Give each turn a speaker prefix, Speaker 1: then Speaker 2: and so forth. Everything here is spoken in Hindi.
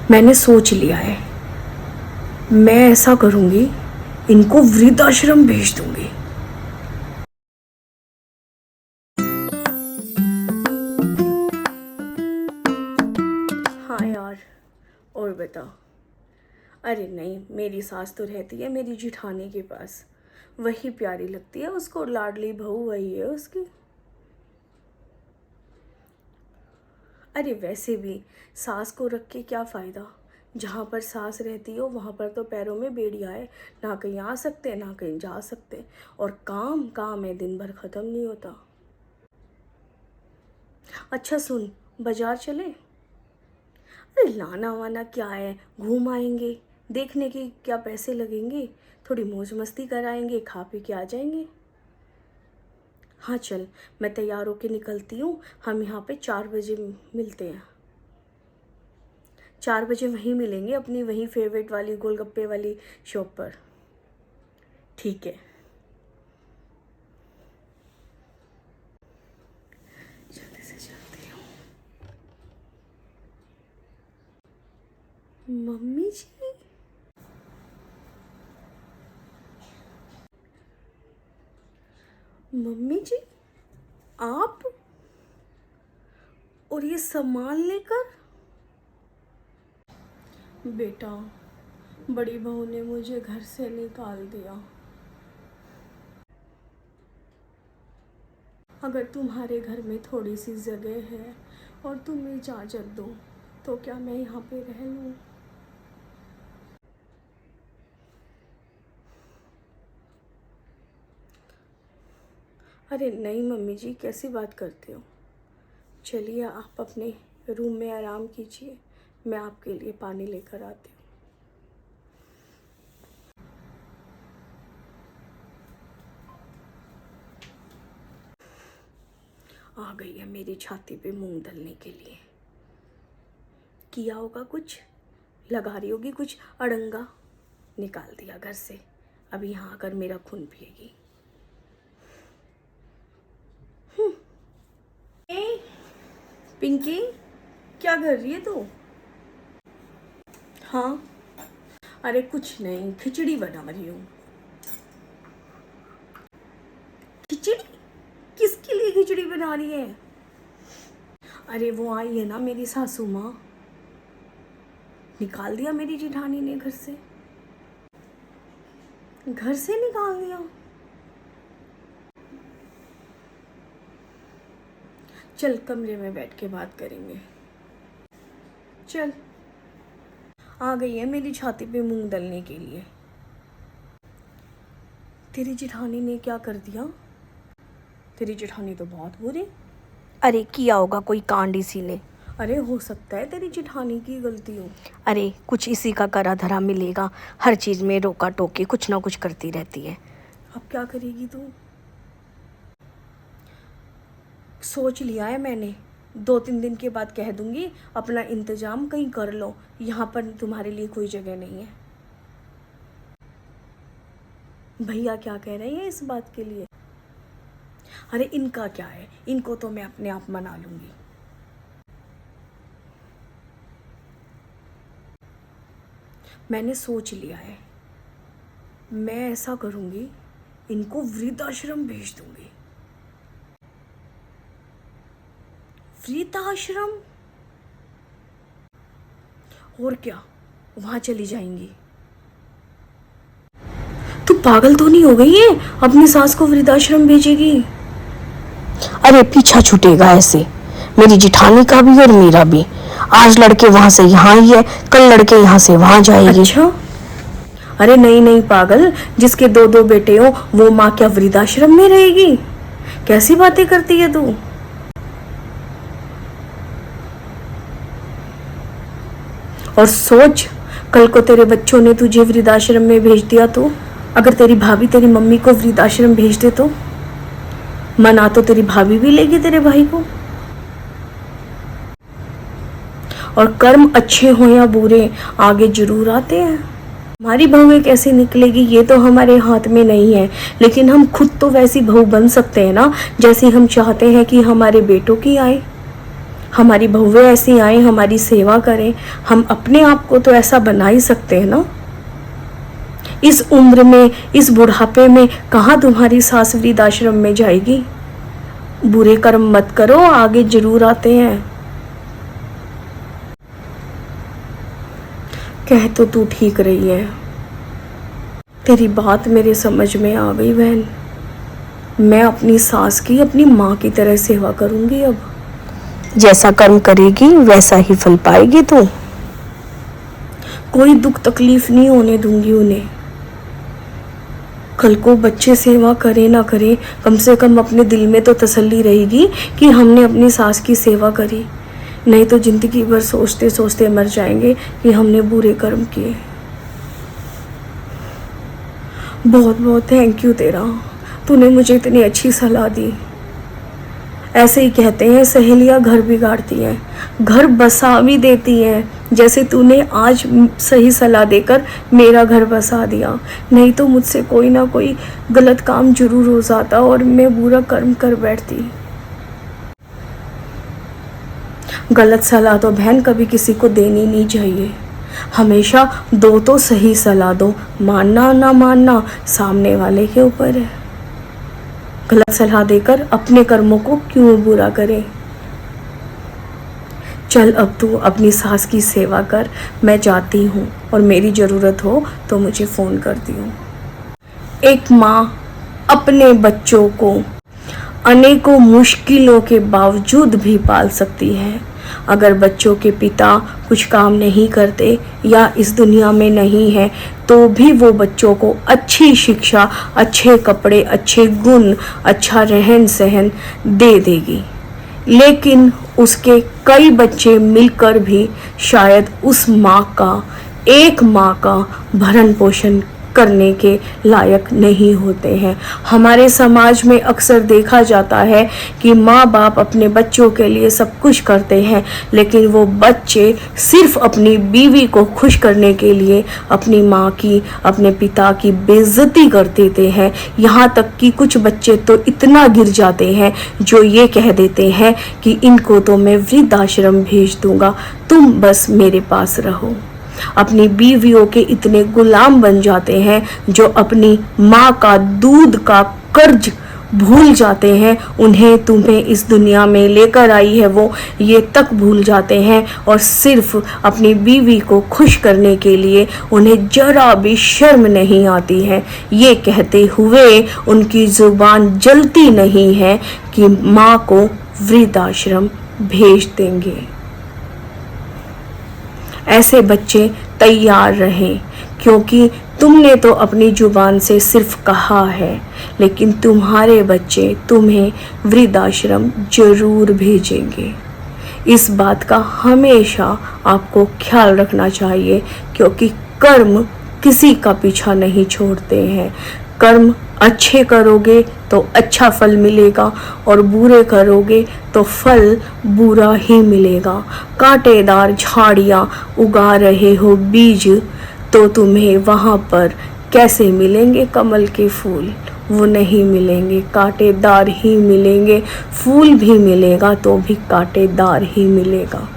Speaker 1: मैंने सोच लिया है, मैं ऐसा करूंगी, इनको वृद्धाश्रम भेज दूंगी। हाँ यार, और बता। अरे नहीं, मेरी सास तो रहती है मेरी जिठानी के पास, वही प्यारी लगती है उसको, लाडली बहू वही है उसकी। अरे वैसे भी सास को रख के क्या फ़ायदा, जहाँ पर सास रहती हो वहाँ पर तो पैरों में बेड़ियाँ है, ना कहीं आ सकते ना कहीं जा सकते, और काम काम है, दिन भर ख़त्म नहीं होता। अच्छा सुन, बाजार चले? अरे लाना वाना क्या है, घूम आएंगे, देखने के क्या पैसे लगेंगे, थोड़ी मौज मस्ती कराएंगे, खा पी के आ जाएंगे। हाँ चल, मैं तैयार होके निकलती हूँ, हम यहाँ पे 4 बजे मिलते हैं। 4 बजे वहीं मिलेंगे, अपनी वहीं फेवरेट वाली गोलगप्पे वाली शॉप पर। ठीक है, जल्दी से चलती हूँ। मम्मी जी, मम्मी जी, आप और ये सामान लेकर? बेटा, बड़ी बहू ने मुझे घर से निकाल दिया। अगर तुम्हारे घर में थोड़ी सी जगह है और तुम इजाज़त दो तो क्या मैं यहाँ पे रह लूँ? अरे नहीं मम्मी जी, कैसी बात करते हो। चलिए आप अपने रूम में आराम कीजिए, मैं आपके लिए पानी लेकर आती हूँ। आ गई है मेरी छाती पे मूंग दलने के लिए। किया होगा कुछ, लगा रही होगी कुछ अड़ंगा, निकाल दिया घर से, अभी यहाँ आकर मेरा खून पिएगी। पिंकी, क्या कर रही है तू? हाँ, अरे कुछ नहीं, खिचड़ी बना रही हूँ। खिचड़ी? किसके लिए खिचड़ी बना रही है? अरे वो आई है ना मेरी सासू माँ, निकाल दिया मेरी जिठानी ने घर से। घर से निकाल दिया? चल कमरे में बैठ के बात करेंगे। चल, आ गई है मेरी छाती पे मूंग दलने के लिए। तेरी जिठानी ने क्या कर दिया? तेरी जिठानी तो बहुत बुरी।
Speaker 2: अरे किया होगा कोई कांड इसी ने।
Speaker 1: अरे हो सकता है तेरी जिठानी की गलती हो।
Speaker 2: अरे कुछ इसी का करा धरा मिलेगा, हर चीज़ में रोका टोकी कुछ ना कुछ करती रहती है।
Speaker 1: अब क्या करेगी तू? सोच लिया है मैंने, 2-3 दिन के बाद कह दूंगी अपना इंतजाम कहीं कर लो, यहाँ पर तुम्हारे लिए कोई जगह नहीं है। भैया क्या कह रहे हैं इस बात के लिए? अरे इनका क्या है, इनको तो मैं अपने आप मना लूंगी। मैंने सोच लिया है, मैं ऐसा करूंगी, इनको वृद्धाश्रम भेज दूंगी। वृद्धाश्रम? और क्या, वहां चली जाएंगी। तू पागल तो नहीं हो गई है, अपनी सास को वृद्धाश्रम भेजेगी?
Speaker 2: अरे पीछा छूटेगा ऐसे, मेरी जिठानी का भी और मेरा भी। आज लड़के वहां से यहाँ ही है, कल लड़के यहाँ से वहां जाएगी।
Speaker 1: अच्छा, अरे नहीं नहीं पागल, जिसके 2-2 बेटे हो वो माँ क्या वृद्धाश्रम में रहेगी? कैसी बातें करती है तू? और सोच, कल को तेरे बच्चों ने तुझे वृद्धाश्रम में भेज दिया तो? अगर तेरी भाभी तेरी मम्मी को वृद्धाश्रम भेज दे तो? मना तो तेरी भाभी भी लेगी तेरे भाई को। और कर्म अच्छे हो या बुरे, आगे जरूर आते हैं। हमारी बहुएं कैसे निकलेगी ये तो हमारे हाथ में नहीं है, लेकिन हम खुद तो वैसी बहू बन सकते हैं ना, जैसी हम चाहते हैं कि हमारे बेटों की आए। हमारी बहुएं ऐसी आए, हमारी सेवा करें, हम अपने आप को तो ऐसा बना ही सकते हैं ना। इस उम्र में, इस बुढ़ापे में कहाँ तुम्हारी सास वृद्धाश्रम में जाएगी। बुरे कर्म मत करो, आगे जरूर आते हैं। कह तो तू ठीक रही है, तेरी बात मेरे समझ में आ गई बहन। मैं अपनी सास की अपनी माँ की तरह सेवा करूंगी। अब
Speaker 2: जैसा कर्म करेगी वैसा ही फल पाएगी तू।
Speaker 1: कोई दुख तकलीफ नहीं होने दूंगी उन्हें। कल को बच्चे सेवा करे ना करे, कम से कम अपने दिल में तो तसल्ली रहेगी कि हमने अपनी सास की सेवा करी। नहीं तो जिंदगी भर सोचते सोचते मर जाएंगे कि हमने बुरे कर्म किए। बहुत बहुत थैंक यू तेरा, तूने मुझे इतनी अच्छी सलाह दी। ऐसे ही कहते हैं, सहेलियां घर बिगाड़ती हैं, घर बसा भी देती हैं। जैसे तूने आज सही सलाह देकर मेरा घर बसा दिया। नहीं तो मुझसे कोई ना कोई गलत काम जरूर हो जाता और मैं बुरा कर्म कर बैठती। गलत सलाह तो बहन कभी किसी को देनी नहीं चाहिए। हमेशा दो तो सही सलाह दो, मानना ना मानना सामने वाले के ऊपर है। गलत सलाह देकर अपने कर्मों को क्यों बुरा करे। चल अब तू अपनी सास की सेवा कर, मैं जाती हूँ और मेरी ज़रूरत हो तो मुझे फ़ोन करती हूँ। एक माँ अपने बच्चों को अनेकों मुश्किलों के बावजूद भी पाल सकती है। अगर बच्चों के पिता कुछ काम नहीं करते या इस दुनिया में नहीं है तो भी वो बच्चों को अच्छी शिक्षा, अच्छे कपड़े, अच्छे गुण, अच्छा रहन सहन दे देगी। लेकिन उसके कई बच्चे मिलकर भी शायद उस माँ का, एक माँ का भरण पोषण करने के लायक नहीं होते हैं। हमारे समाज में अक्सर देखा जाता है कि माँ बाप अपने बच्चों के लिए सब कुछ करते हैं, लेकिन वो बच्चे सिर्फ अपनी बीवी को खुश करने के लिए अपनी माँ की, अपने पिता की बेइज्जती कर देते हैं। यहाँ तक कि कुछ बच्चे तो इतना गिर जाते हैं जो ये कह देते हैं कि इनको तो मैं वृद्धाश्रम भेज दूंगा, तुम बस मेरे पास रहो। अपनी बीवियों के इतने गुलाम बन जाते हैं जो अपनी माँ का दूध का कर्ज भूल जाते हैं। उन्हें तुम्हें इस दुनिया में लेकर आई है वो ये तक भूल जाते हैं और सिर्फ अपनी बीवी को खुश करने के लिए उन्हें जरा भी शर्म नहीं आती है। ये कहते हुए उनकी जुबान जलती नहीं है कि माँ को वृद्धाश्रम भेज देंगे। ऐसे बच्चे तैयार रहें, क्योंकि तुमने तो अपनी जुबान से सिर्फ कहा है, लेकिन तुम्हारे बच्चे तुम्हें वृद्धाश्रम जरूर भेजेंगे। इस बात का हमेशा आपको ख्याल रखना चाहिए, क्योंकि कर्म किसी का पीछा नहीं छोड़ते हैं। कर्म अच्छे करोगे तो अच्छा फल मिलेगा और बुरे करोगे तो फल बुरा ही मिलेगा। कांटेदार झाड़ियाँ उगा रहे हो बीज, तो तुम्हें वहाँ पर कैसे मिलेंगे कमल के फूल? वो नहीं मिलेंगे, कांटेदार ही मिलेंगे। फूल भी मिलेगा तो भी कांटेदार ही मिलेगा।